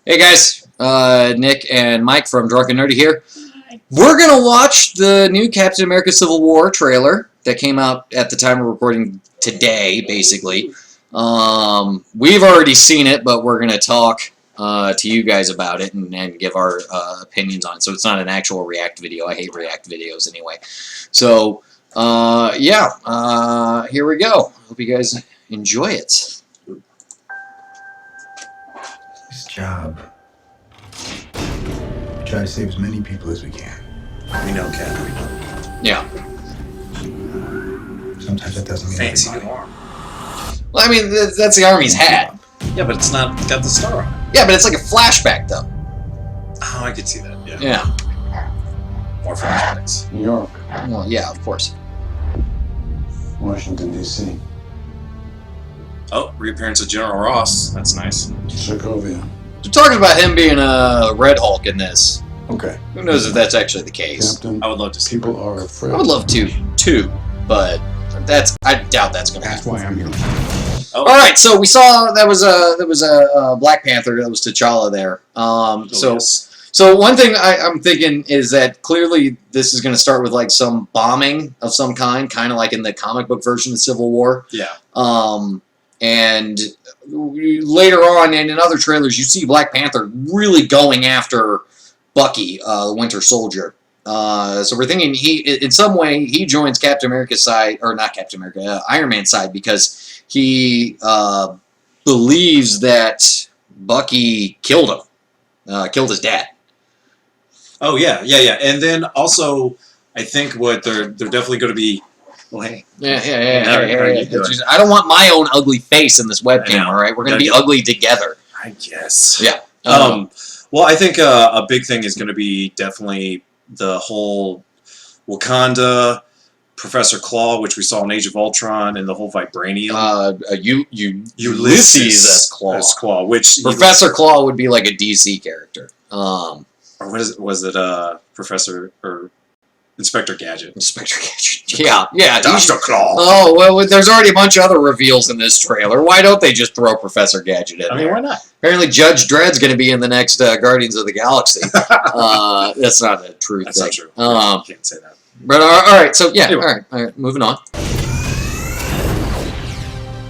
Hey guys, Nick and Mike from Drunk and Nerdy here. We're gonna watch the new Captain America: Civil War trailer that came out at the time we're recording today, basically. We've already seen it, but we're gonna talk to you guys about it and give our opinions on it. So it's not an actual React video. I hate React videos anyway. So here we go. Hope you guys enjoy it. This job. We try to save as many people as we can. We know, Ken. We know. Yeah. Sometimes that doesn't mean Fancy everybody. arm. Well, I mean, that's the Army's hat. Yeah, but it's not got the star on it. Yeah, but it's like a flashback, though. Oh, I could see that. Yeah. Yeah. More flashbacks. New York, Well, yeah, of course. Washington, D.C., Oh, reappearance of General Ross. That's nice. Sokovia. They're talking about him being a Red Hulk in this. Okay, Who knows if that's actually the case? Captain, I would love to see. people are afraid. I would love to, too, but I doubt that's going to That's happen. why I'm here. Oh, All right, so we saw there was a Black Panther that was T'Challa there. yes. So one thing I'm thinking is that clearly this is going to start with like some bombing of some kind of like in the comic book version of Civil War. Yeah. And later on, and in other trailers, you see Black Panther really going after Bucky, the Winter Soldier. So we're thinking in some way, he joins Captain America's side, or not Captain America, Iron Man's side, because he believes that Bucky killed him, killed his dad. Oh yeah. And then also, I think what they're definitely going to be. Well, hey. Yeah. How are you doing? It's just- I don't want my own ugly face in this I webcam. know. All right, we're gonna Yeah, be ugly together. I guess. Yeah. Well, I think a big thing is going to be definitely the whole Wakanda, Professor Claw, which we saw in Age of Ultron, and the whole vibranium. Ulysses as Claw. As Claw, which Professor Claw would be like a DC character. or what is it? Was it Professor or Inspector Gadget? Inspector Gadget. Yeah. Dr. Claw. Oh well, there's already a bunch of other reveals in this trailer. Why don't they just throw Professor Gadget in I mean, there? why not? Apparently, Judge Dredd's going to be in the next Guardians of the Galaxy. That's not a true That's thing. not true. You can't say that. But all right. So yeah. Anyway. All right. Moving on.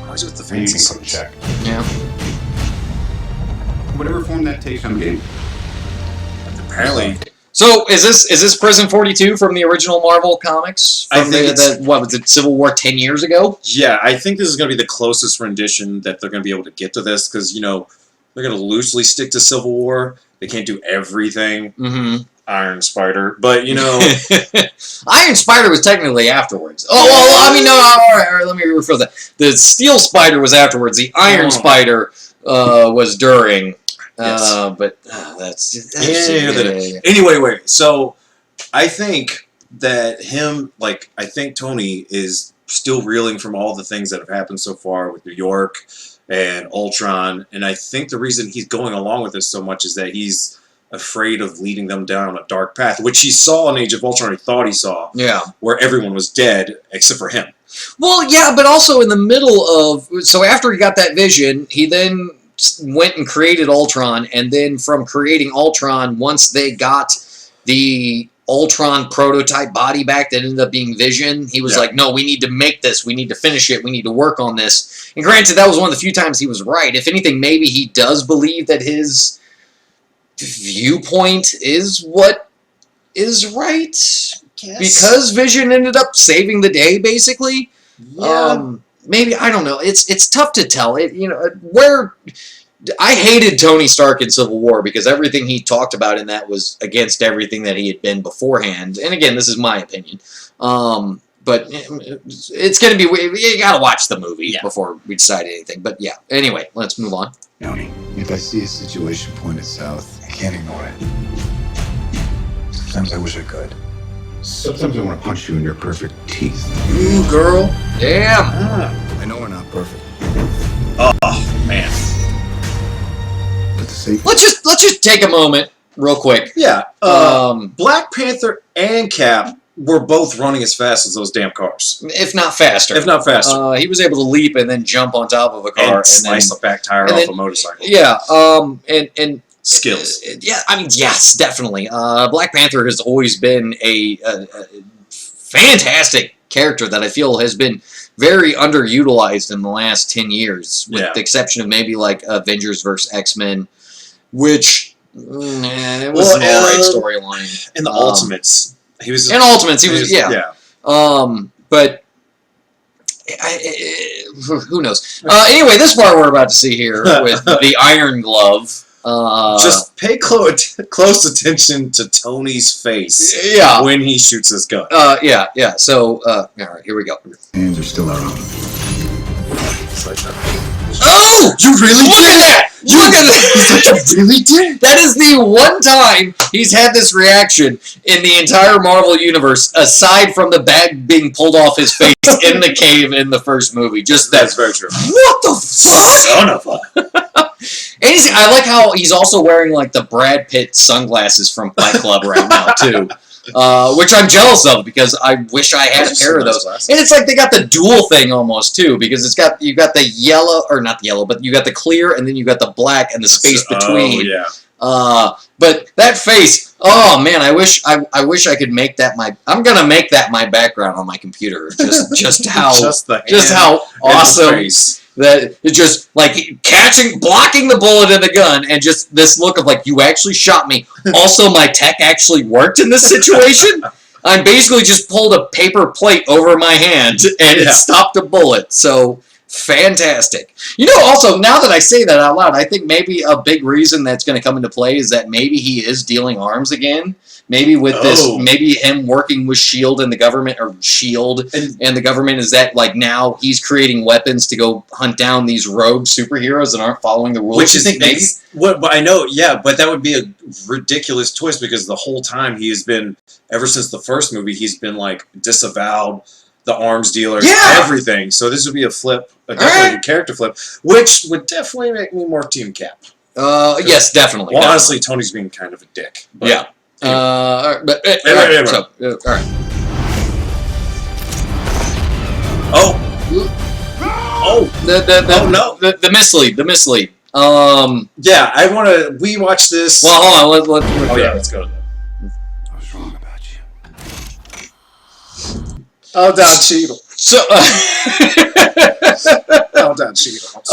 Always with the Maybe you fancy can come suits. check. Yeah. Whatever form that takes, I'm game. Apparently, So is this Prison 42 from the original Marvel comics? I From think it's- what was it? Civil War 10 years ago? yeah, I think this is going to be the closest rendition that they're going to be able to get to this because they're going to loosely stick to Civil War. They can't do everything. Mm-hmm. Iron Spider, but Iron Spider was technically afterwards. Oh, well, I mean, no, all right, let me rephrase that. The Steel Spider was afterwards. The Iron Spider was during. Yes. But that's Anyway, wait. So I think that I think Tony is still reeling from all the things that have happened so far with New York and Ultron, and I think the reason he's going along with this so much is that he's afraid of leading them down a dark path, which he saw in Age of Ultron, he thought he saw, Yeah. where everyone was dead except for him. Well, yeah, but also in the middle of... So after he got that vision, he then went and created Ultron, and then from creating Ultron, once they got the Ultron prototype body back that ended up being Vision, he was Yeah. like, no, we need to make this, we need to finish it, we need to work on this. And granted, that was one of the few times he was right. If anything, maybe he does believe that his viewpoint is what is right, because Vision ended up saving the day, basically. Maybe, I don't know. It's tough to tell. I hated Tony Stark in Civil War because everything he talked about in that was against everything that he had been beforehand. And again, this is my opinion. But it's going to be... You got to watch the movie before we decide anything. But yeah, anyway, let's move on. Tony, if I see a situation pointed south, I can't ignore it. Sometimes I wish I could. Sometimes I want to punch you in your perfect teeth. Ooh, girl. Damn. I know we're not perfect, Oh man. but the safest... Let's just take a moment, real quick. Yeah. Um, Black Panther and Cap were both running as fast as those damn cars, if not faster. if not faster. He was able to leap and then jump on top of a car and slice then, the back tire and off then- a motorcycle. Yeah. And skills. Yeah, I mean, yes, definitely. Black Panther has always been a fantastic character that I feel has been very underutilized in the last 10 years, with the exception of maybe like Avengers vs. X-Men, which it was an alright storyline. In the Ultimates, he was. In Ultimates, he was yeah. But who knows? Anyway, this part we're about to see here with the Iron Glove. Just pay close attention to Tony's face when he shoots his gun. Yeah. So, all right, here we go. Hands are still our own. Oh! You really Look at that! Look at that! You really did? That is the one time he's had this reaction in the entire Marvel universe, aside from the bag being pulled off his face in the cave in the first movie. Just that. That's very true. What the fuck? Son of a. And I like how he's also wearing like the Brad Pitt sunglasses from Fight Club right now too, which I'm jealous of because I wish I had a pair of those. And it's like they got the dual thing almost too, because you got the yellow, or not the yellow, but you got the clear and then you got the black and the space between. Oh, yeah. But that face, oh man, I wish I could make that I'm gonna make that my background on my computer. Just how how awesome that it's just like blocking the bullet in the gun, and just this look of like, you actually shot me. Also, my tech actually worked in this situation. I basically just pulled a paper plate over my hand and it stopped a bullet. So fantastic. You know, also, now that I say that out loud, I think maybe a big reason that's going to come into play is that maybe he is dealing arms again. Maybe with this, maybe him working with S.H.I.E.L.D. and the government, or S.H.I.E.L.D. and the government, is that like now he's creating weapons to go hunt down these rogue superheroes that aren't following the rules. Which is maybe what I know, but that would be a ridiculous twist, because the whole time he has been, ever since the first movie, he's been like disavowed the arms dealers, everything. So this would be definitely a character flip, which would definitely make me more Team Cap. Yes, definitely. Well, honestly, Tony's being kind of a dick. But, yeah. All right. So, all right. The mislead. Yeah, I want to. We watch this. Well, hold on. Let's go. I was wrong about you. Oh, Don Cheadle. So, oh, Don Cheadle.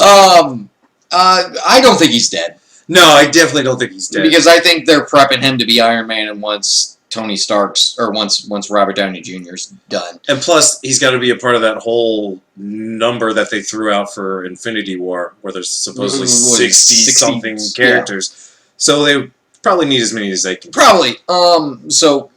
I don't think he's dead. No, I definitely don't think he's dead. Because I think they're prepping him to be Iron Man, and once Tony Stark's, or once Robert Downey Jr.'s done. And plus, he's got to be a part of that whole number that they threw out for Infinity War, where there's supposedly 60-something characters. Yeah. So they probably need as many as they can. Probably. So,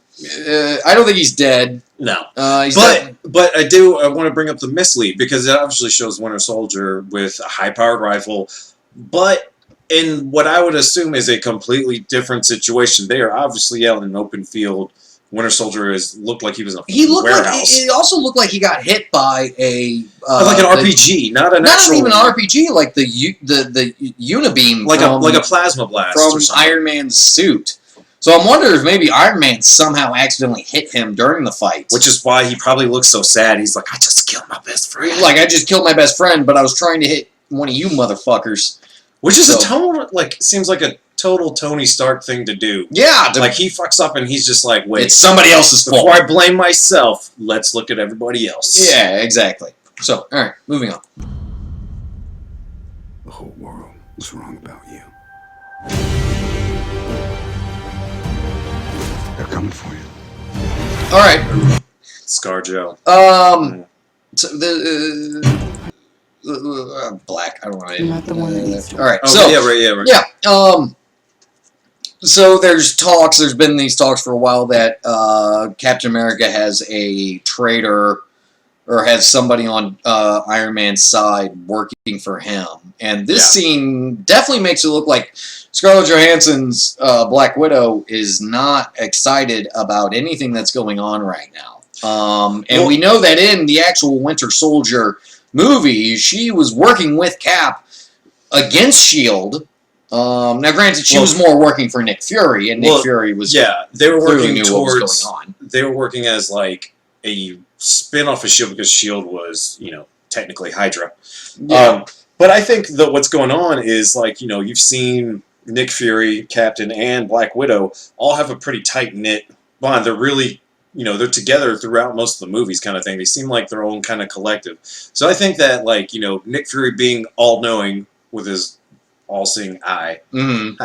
I don't think he's dead. No. But I want to bring up the mislead, because it obviously shows Winter Soldier with a high-powered rifle, but in what I would assume is a completely different situation. They are obviously out in an open field. Winter Soldier looked like he was in a warehouse. It also looked like he got hit by a like an RPG, not even an RPG, like the Unibeam, like a plasma blast from or something. Iron Man's suit. So I'm wondering if maybe Iron Man somehow accidentally hit him during the fight. Which is why he probably looks so sad. He's like, I just killed my best friend. Like, I just killed my best friend, but I was trying to hit one of you motherfuckers. Which is seems like a total Tony Stark thing to do. Yeah. Like, he fucks up and he's just like, wait. It's somebody else's fault. Before I blame myself, let's look at everybody else. Yeah, exactly. So, alright, moving on. The whole world was wrong about you. They're coming for you. Alright. ScarJo. So the... black. I don't know. I'm not the one that needs to. All right. Oh, so right. Yeah. So there's talks. There's been these talks for a while that Captain America has a traitor, or has somebody on Iron Man's side working for him, and this scene definitely makes it look like Scarlett Johansson's Black Widow is not excited about anything that's going on right now. And we know that in the actual Winter Soldier movie, she was working with Cap against S.H.I.E.L.D. Now, granted, she was more working for Nick Fury, and Nick Fury was they were working knew towards what was going on. They were working as like a spin-off of S.H.I.E.L.D. because S.H.I.E.L.D. was, technically Hydra. Yeah. But I think that what's going on is, like, you've seen, Nick Fury, Captain, and Black Widow all have a pretty tight knit bond. They're really, they're together throughout most of the movies, kind of thing. They seem like their own kind of collective. So I think that, like, Nick Fury being all knowing with his all seeing eye. Mm-hmm.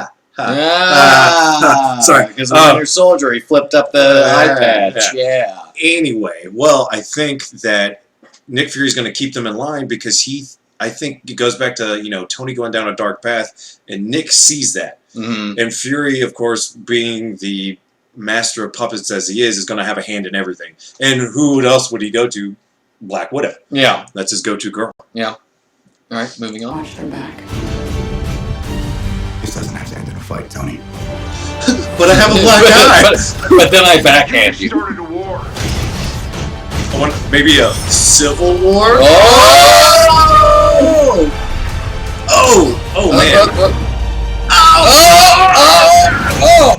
Sorry, because the Winter Soldier, he flipped up the eye patch. Yeah. Anyway, well, I think that Nick Fury's going to keep them in line because I think it goes back to Tony going down a dark path, and Nick sees that, and Fury, of course, being the master of puppets as he is going to have a hand in everything. And who else would he go to? Black Widow. Yeah, that's his go-to girl. Yeah. All right, moving on. Watch their back. This doesn't have to end in a fight, Tony. But I have a black eye. but then I backhand you. Started a war. I want maybe a civil war. Oh man.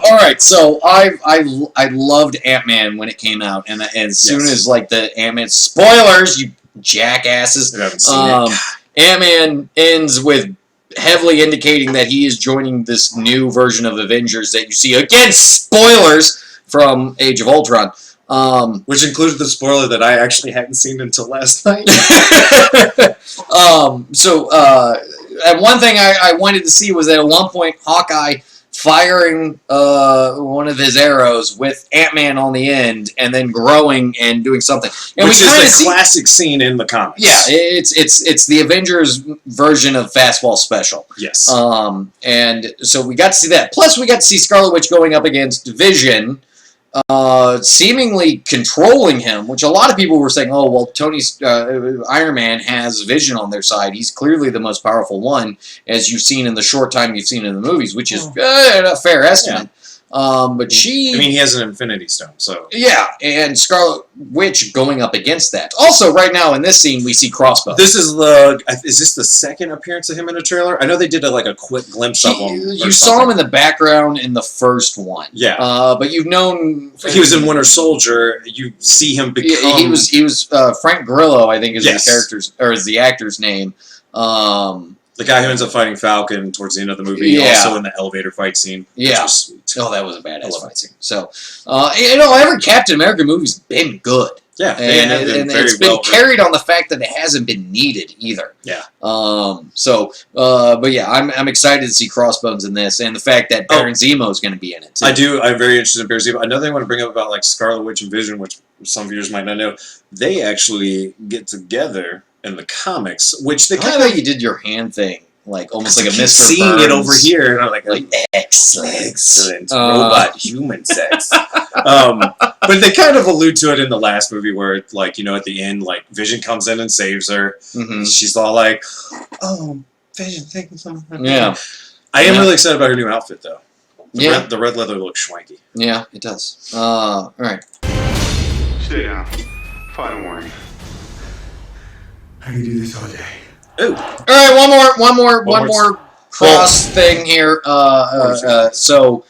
All right. So I loved Ant-Man when it came out, and as soon as like the Ant-Man spoilers, you jackasses. I haven't seen it. Ant-Man ends with heavily indicating that he is joining this new version of Avengers that you see again. Spoilers from Age of Ultron. Which included the spoiler that I actually hadn't seen until last night. And one thing I wanted to see was that at one point Hawkeye firing one of his arrows with Ant-Man on the end and then growing and doing something. And which is the classic scene in the comics. Yeah, it's the Avengers version of Fastball Special. Yes. And so we got to see that. Plus we got to see Scarlet Witch going up against Vision, seemingly controlling him, which a lot of people were saying, oh, well, Tony's Iron Man has Vision on their side. He's clearly the most powerful one, as you've seen in the short time you've seen in the movies, which is a fair estimate. But she... I mean, he has an Infinity Stone, so... Yeah, and Scarlet Witch going up against that. Also, right now in this scene, we see Crossbow. This is Is this the second appearance of him in a trailer? I know they did a quick glimpse of him. You saw him in the background in the first one. Yeah. But you've known... He was in Winter Soldier. You see him become... He was Frank Grillo, I think, is the actor's name. The guy who ends up fighting Falcon towards the end of the movie, also in the elevator fight scene. Yeah. Which was sweet. Oh, that was a badass fight scene. So, every Captain America movie's been good. Yeah, and it's been carried on the fact that it hasn't been needed either. Yeah. But yeah, I'm excited to see Crossbones in this, and the fact that Baron Zemo is going to be in it too. I'm very interested in Baron Zemo. Another thing I want to bring up about Scarlet Witch and Vision, which some viewers might not know, they actually get together in the comics, which they kind of... you did your hand thing, almost like a Mr. Seeing Burns. it over here, and I'm like excellent robot-human sex. But they kind of allude to it in the last movie where, at the end, Vision comes in and saves her. Mm-hmm. She's all like, oh, Vision, thank you so much. Yeah. I am really excited about her new outfit, though. The red leather looks schwanky. Yeah, it does. All right. Stay down. Final warning. I can do this all day. Ooh. All right, one more cross thing here. So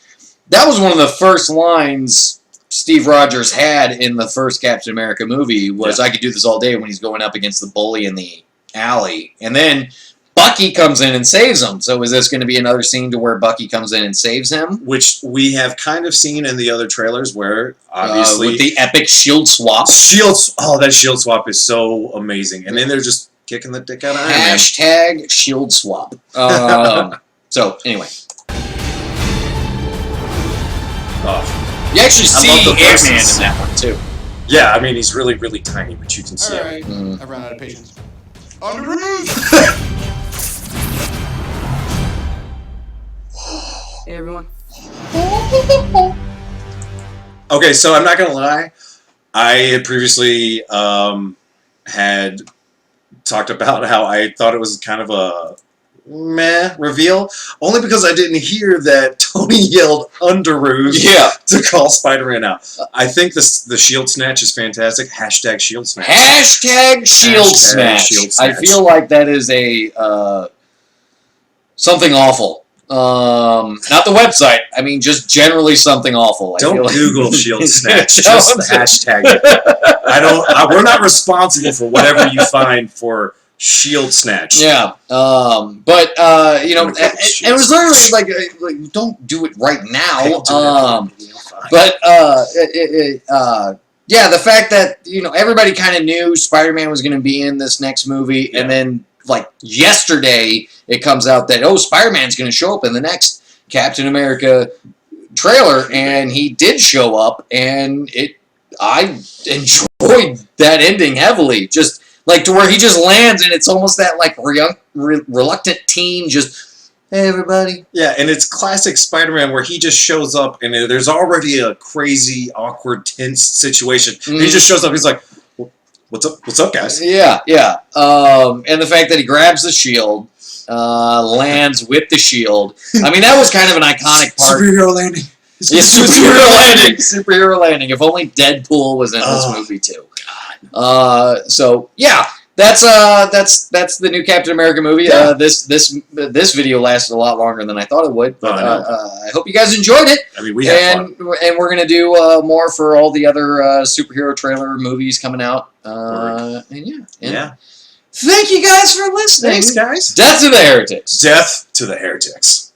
that was one of the first lines Steve Rogers had in the first Captain America movie was, I could do this all day, when he's going up against the bully in the alley. And then Bucky comes in and saves him. So is this going to be another scene to where Bucky comes in and saves him? Which we have kind of seen in the other trailers where, obviously... with the epic shield swap. That shield swap is so amazing. And then they're just kicking the dick out of Iron Man. Hashtag shield swap. So, anyway. You actually see Ant-Man in that one, too. Yeah, I mean, he's really, really tiny, but you can see him. Alright, I've run out of patience. On the roof! Hey, everyone. Okay, so I'm not going to lie. I had previously had talked about how I thought it was kind of a meh reveal, only because I didn't hear that Tony yelled Underoos to call Spider-Man out. I think the shield snatch is fantastic. Hashtag shield snatch. Hashtag shield snatch. I feel like that is a something awful. Not the website. I mean, just generally something awful. Don't Google shield snatch. Just hashtag it. We're not responsible for whatever you find for Shield snatch. Yeah, but you know, it was literally like, don't do it right now. But yeah, the fact that everybody kind of knew Spider-Man was going to be in this next movie, and then like yesterday it comes out that Spider-Man's going to show up in the next Captain America trailer, and he did show up, and I enjoyed that ending heavily. Just like to where he just lands, and it's almost that like reluctant teen just, hey everybody. Yeah, and it's classic Spider-Man where he just shows up and there's already a crazy, awkward, tense situation. And he just shows up. He's like, "What's up? What's up, guys?" Yeah. And the fact that he grabs the shield, lands with the shield. I mean, that was kind of an iconic part. Superhero landing. Yeah, superhero landing. If only Deadpool was in this movie too. So yeah, that's the new Captain America movie. Yeah. This video lasted a lot longer than I thought it would, but I hope you guys enjoyed it. I mean, we had fun. And we're gonna do more for all the other superhero trailer movies coming out. And thank you guys for listening. Thanks, guys. Death to the Heretics. Death to the Heretics.